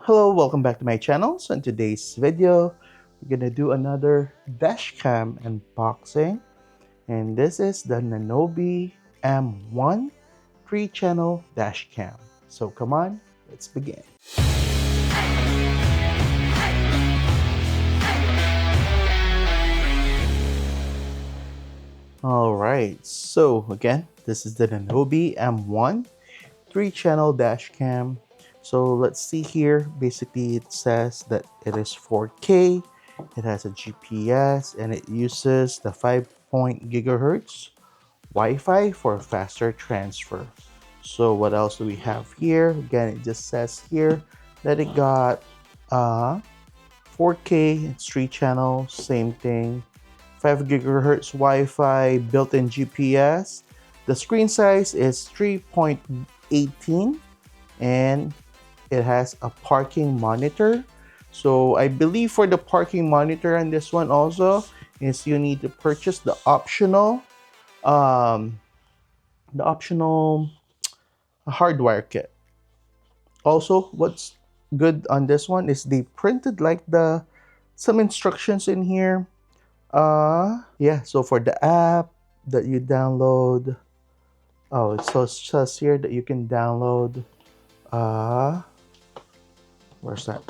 Hello, welcome back to my channel. So in today's video, we're gonna do another dashcam unboxing, and this is the Nanoby M1 3-channel dashcam. So come on, let's begin. All right, so again, this is the Nanoby M1 3-channel dashcam. So let's see here. Basically, it says that it is 4K. It has a GPS and it uses the 5.0 GHz Wi-Fi for faster transfer. So what else do we have here? Again, it just says here that it got 4K, it's 3 channel, same thing. 5 GHz Wi-Fi, built-in GPS. The screen size is 3.18 and it has a parking monitor. So I believe for the parking monitor on this one also is you need to purchase um, the optional hardware kit. Also, what's good on this one is they printed like some instructions in here. Yeah, so for the app that you download, oh, it says here that you can download where's that?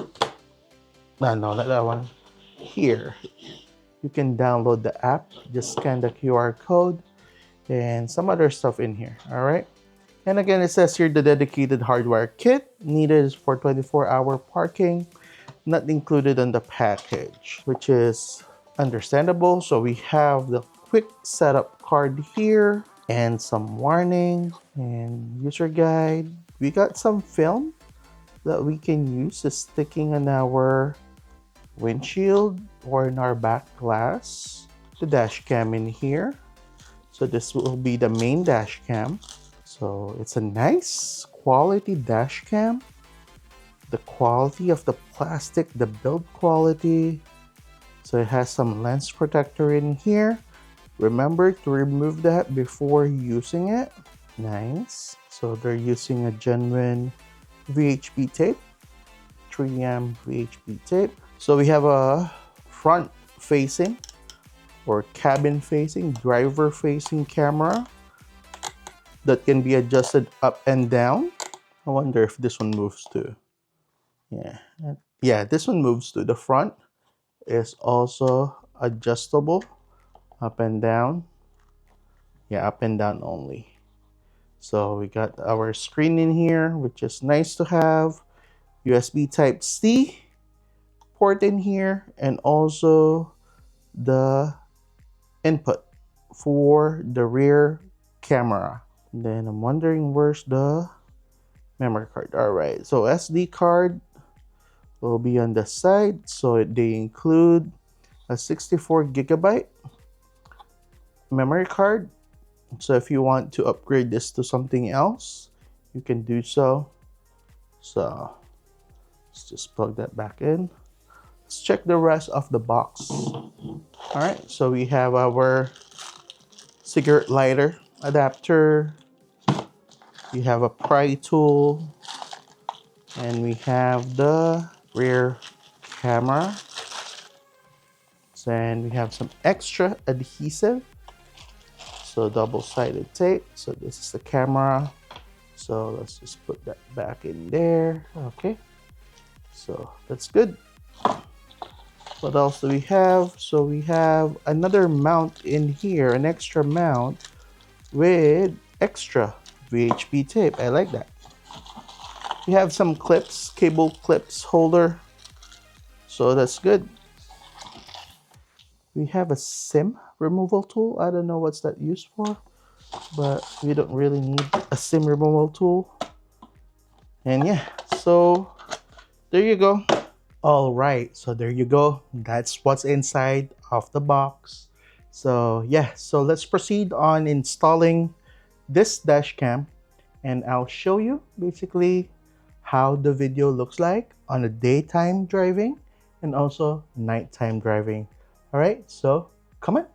No, not that one. Here, you can download the app, just scan the QR code, and some other stuff in here, all right? And again, it says here the dedicated hardware kit needed is for 24-hour parking, not included on the package, which is understandable. So we have the quick setup card here and some warning and user guide. We got some film that we can use as sticking on our windshield or in our back glass. The dash cam in here. So this will be the main dash cam. So it's a nice quality dash cam. The quality of the plastic, the build quality. So it has some lens protector in here. Remember to remove that before using it. Nice. So they're using a genuine VHP tape, 3M VHP tape. So we have a front facing or cabin facing, driver facing camera that can be adjusted up and down. I wonder if this one moves too. Yeah, this one moves too. The front is also adjustable up and down. Yeah, up and down only. So we got our screen in here, which is nice to have. USB type C port in here, and also the input for the rear camera. And then I'm wondering where's the memory card. All right, so SD card will be on the side. So they include a 64 GB memory card. So if you want to upgrade this to something else, you can do so. So let's just plug that back in. Let's check the rest of the box. All right, so we have our cigarette lighter adapter. We have a pry tool, and we have the rear camera. Then we have some extra adhesive, so double-sided tape. So this is the camera. So let's just put that back in there. Okay, so that's good. What else do we have? So we have another mount in here, an extra mount with extra VHP tape. I like that. We have some clips, cable clips holder. So that's good. We have a SIM removal tool. I don't know what's that used for, but we don't really need a SIM removal tool. And yeah, so there you go. All right, so there you go. That's what's inside of the box. So yeah, so let's proceed on installing this dash cam, and I'll show you basically how the video looks like on a daytime driving and also nighttime driving. All right, so come on.